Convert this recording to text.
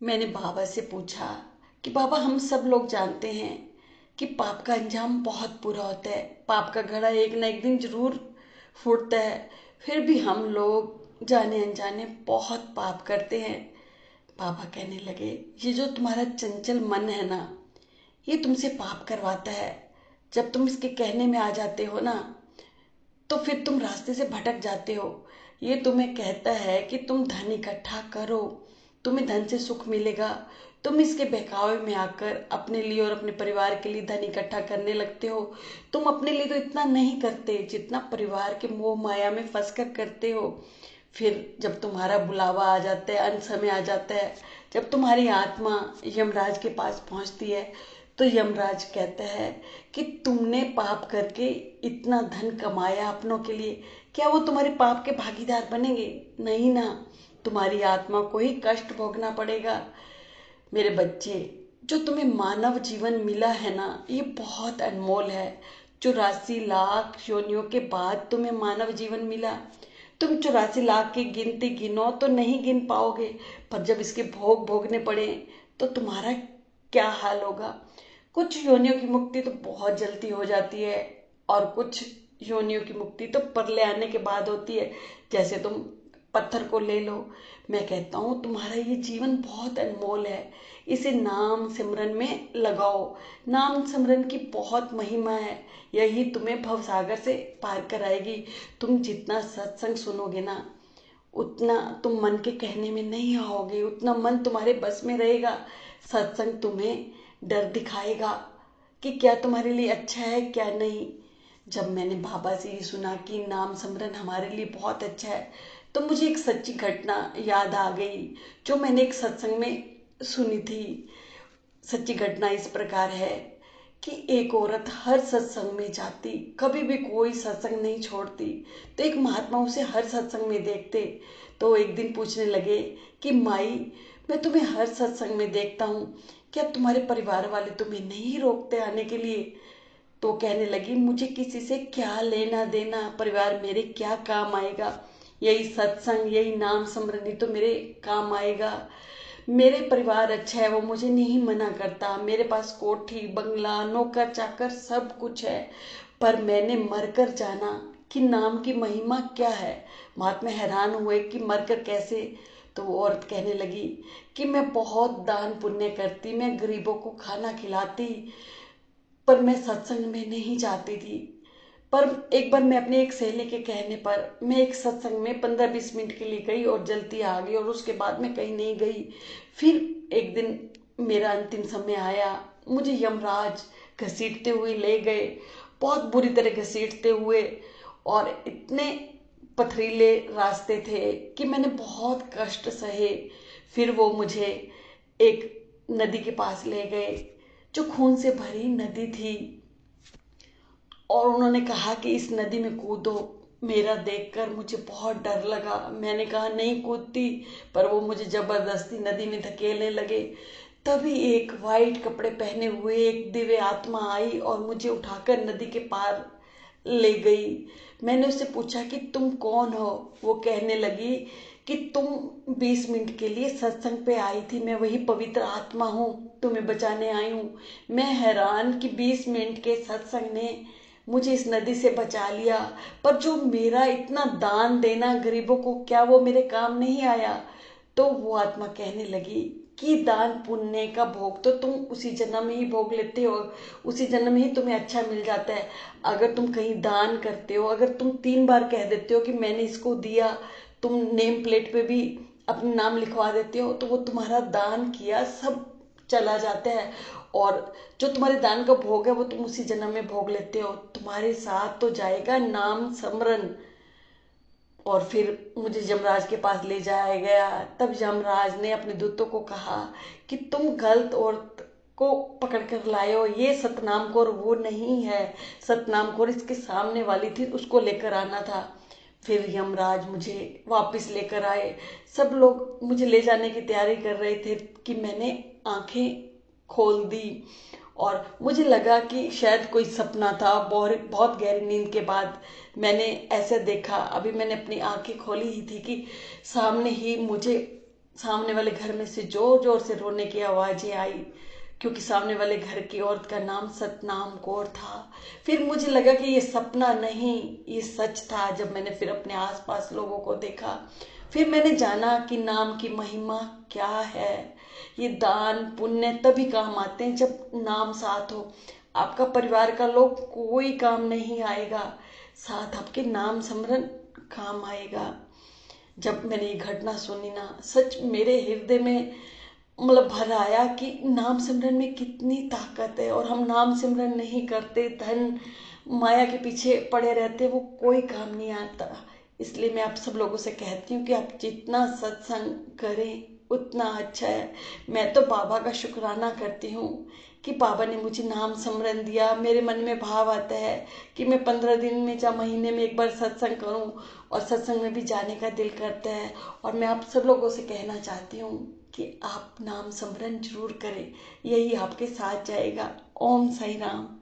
मैंने बाबा से पूछा कि बाबा, हम सब लोग जानते हैं कि पाप का अंजाम बहुत बुरा होता है। पाप का घड़ा एक ना एक दिन जरूर फूटता है। फिर भी हम लोग जाने अनजाने बहुत पाप करते हैं। बाबा कहने लगे, ये जो तुम्हारा चंचल मन है ना, ये तुमसे पाप करवाता है। जब तुम इसके कहने में आ जाते हो ना, तो फिर तुम रास्ते से भटक जाते हो। ये तुम्हें कहता है कि तुम धन इकट्ठा करो, तुम्हें धन से सुख मिलेगा। तुम इसके बहकावे में आकर अपने लिए और अपने परिवार के लिए धन इकट्ठा करने लगते हो। तुम अपने लिए तो इतना नहीं करते जितना परिवार के मोह माया में फंस कर करते हो। फिर जब तुम्हारा बुलावा आ जाता है, अंत समय आ जाता है, जब तुम्हारी आत्मा यमराज के पास पहुंचती है, तो यमराज कहता है कि तुमने पाप करके इतना धन कमाया अपनों के लिए, क्या वो तुम्हारे पाप के भागीदार बनेंगे? नहीं ना, तुम्हारी आत्मा को ही कष्ट भोगना पड़ेगा। मेरे बच्चे, जो तुम्हें मानव जीवन मिला है ना, ये बहुत अनमोल है। 84 लाख योनियों के बाद तुम्हें मानव जीवन मिला। तुम 84 लाख की गिनती गिनो तो नहीं गिन पाओगे, पर जब इसके भोग भोगने पड़े तो तुम्हारा क्या हाल होगा। कुछ योनियों की मुक्ति तो बहुत जल्दी हो जाती है, और कुछ योनियों की मुक्ति तो परले आने के बाद होती है। जैसे तुम पत्थर को ले लो। मैं कहता हूँ तुम्हारा ये जीवन बहुत अनमोल है, इसे नाम सिमरन में लगाओ। नाम सिमरन की बहुत महिमा है, यही तुम्हें भवसागर से पार कराएगी। तुम जितना सत्संग सुनोगे ना, उतना तुम मन के कहने में नहीं आओगे, उतना मन तुम्हारे बस में रहेगा। सत्संग तुम्हें डर दिखाएगा कि क्या तुम्हारे लिए अच्छा है क्या नहीं। जब मैंने बाबा से ये सुना कि नाम सिमरन हमारे लिए बहुत अच्छा है, तो मुझे एक सच्ची घटना याद आ गई जो मैंने एक सत्संग में सुनी थी। सच्ची घटना इस प्रकार है कि एक औरत हर सत्संग में जाती, कभी भी कोई सत्संग नहीं छोड़ती। तो एक महात्मा उसे हर सत्संग में देखते, तो एक दिन पूछने लगे कि माई, मैं तुम्हें हर सत्संग में देखता हूँ, क्या तुम्हारे परिवार वाले तुम्हें नहीं रोकते आने के लिए? तो कहने लगी, मुझे किसी से क्या लेना देना, परिवार मेरे क्या काम आएगा। यही सत्संग, यही नाम स्मरण ही तो मेरे काम आएगा। मेरे परिवार अच्छा है, वो मुझे नहीं मना करता। मेरे पास कोठी बंगला नौकर चाकर सब कुछ है, पर मैंने मरकर जाना कि नाम की महिमा क्या है। महात्मा हैरान हुए कि मरकर कैसे। तो वो औरत कहने लगी कि मैं बहुत दान पुण्य करती, मैं गरीबों को खाना खिलाती, पर मैं सत्संग में नहीं जाती थी। पर एक बार मैं अपनी एक सहेली के कहने पर मैं एक सत्संग में 15-20 मिनट के लिए गई और जल्दी आ गई, और उसके बाद मैं कहीं नहीं गई। फिर एक दिन मेरा अंतिम समय आया, मुझे यमराज घसीटते हुए ले गए, बहुत बुरी तरह घसीटते हुए, और इतने पथरीले रास्ते थे कि मैंने बहुत कष्ट सहे। फिर वो मुझे एक नदी के पास ले गए, जो खून से भरी नदी थी, और उन्होंने कहा कि इस नदी में कूदो। मेरा देखकर मुझे बहुत डर लगा, मैंने कहा नहीं कूदती, पर वो मुझे जबरदस्ती नदी में धकेलने लगे। तभी एक वाइट कपड़े पहने हुए एक दिव्य आत्मा आई और मुझे उठाकर नदी के पार ले गई। मैंने उससे पूछा कि तुम कौन हो? वो कहने लगी कि तुम 20 मिनट के लिए सत्संग पे आई थी, मैं वही पवित्र आत्मा हूँ, तुम्हें बचाने आई हूँ। मैं हैरान कि 20 मिनट के सत्संग ने मुझे इस नदी से बचा लिया, पर जो मेरा इतना दान देना गरीबों को, क्या वो मेरे काम नहीं आया? तो वो आत्मा कहने लगी कि दान पुण्य का भोग तो तुम उसी जन्म में ही भोग लेते हो, उसी जन्म में ही तुम्हें अच्छा मिल जाता है। अगर तुम कहीं दान करते हो, अगर तुम 3 बार कह देते हो कि मैंने इसको दिया, तुम नेम प्लेट पे भी अपना नाम लिखवा देते हो, तो वो तुम्हारा दान किया सब चला जाता है, और जो तुम्हारे दान का भोग है वो तुम उसी जन्म में भोग लेते हो। तुम्हारे साथ तो जाएगा नाम स्मरण। और फिर मुझे यमराज के पास ले जाया गया। तब यमराज ने अपने दूतों को कहा कि तुम गलत औरत को पकड़ कर लाए हो, ये सतनाम कौर वो नहीं है, सतनाम कौर इसके सामने वाली थी, उसको लेकर आना था। फिर यमराज मुझे वापस लेकर आए। सब लोग मुझे ले जाने की तैयारी कर रहे थे कि मैंने आंखें खोल दी, और मुझे लगा कि शायद कोई सपना था। बहुत बहुत गहरी नींद के बाद मैंने ऐसे देखा, अभी मैंने अपनी आंखें खोली ही थी कि सामने ही मुझे सामने वाले घर में से जोर जोर से रोने की आवाजें आई, क्योंकि सामने वाले घर की औरत का नाम सतनाम कौर था। फिर मुझे लगा कि ये सपना नहीं, ये सच था। जब मैंने फिर अपने आसपास लोगों को देखा, फिर मैंने जाना कि नाम की महिमा क्या है। ये दान पुण्य तभी काम आते हैं जब नाम साथ हो। आपका परिवार का लोग कोई काम नहीं आएगा, साथ आपके नाम सिमरन काम आएगा। जब मैंने ये घटना सुनी ना, सच मेरे हृदय में मतलब भर आया कि नाम सिमरन में कितनी ताकत है। और हम नाम सिमरन नहीं करते, धन माया के पीछे पड़े रहते, वो कोई काम नहीं आता। इसलिए मैं आप सब लोगों से कहती हूँ कि आप जितना सत्संग करें उतना अच्छा है। मैं तो बाबा का शुक्राना करती हूँ कि बाबा ने मुझे नाम सिमरन दिया। मेरे मन में भाव आता है कि मैं 15 दिन में या महीने में एक बार सत्संग करूं, और सत्संग में भी जाने का दिल करता है। और मैं आप सब लोगों से कहना चाहती हूँ कि आप नाम सिमरन जरूर करें, यही आपके साथ जाएगा। ओम साई राम।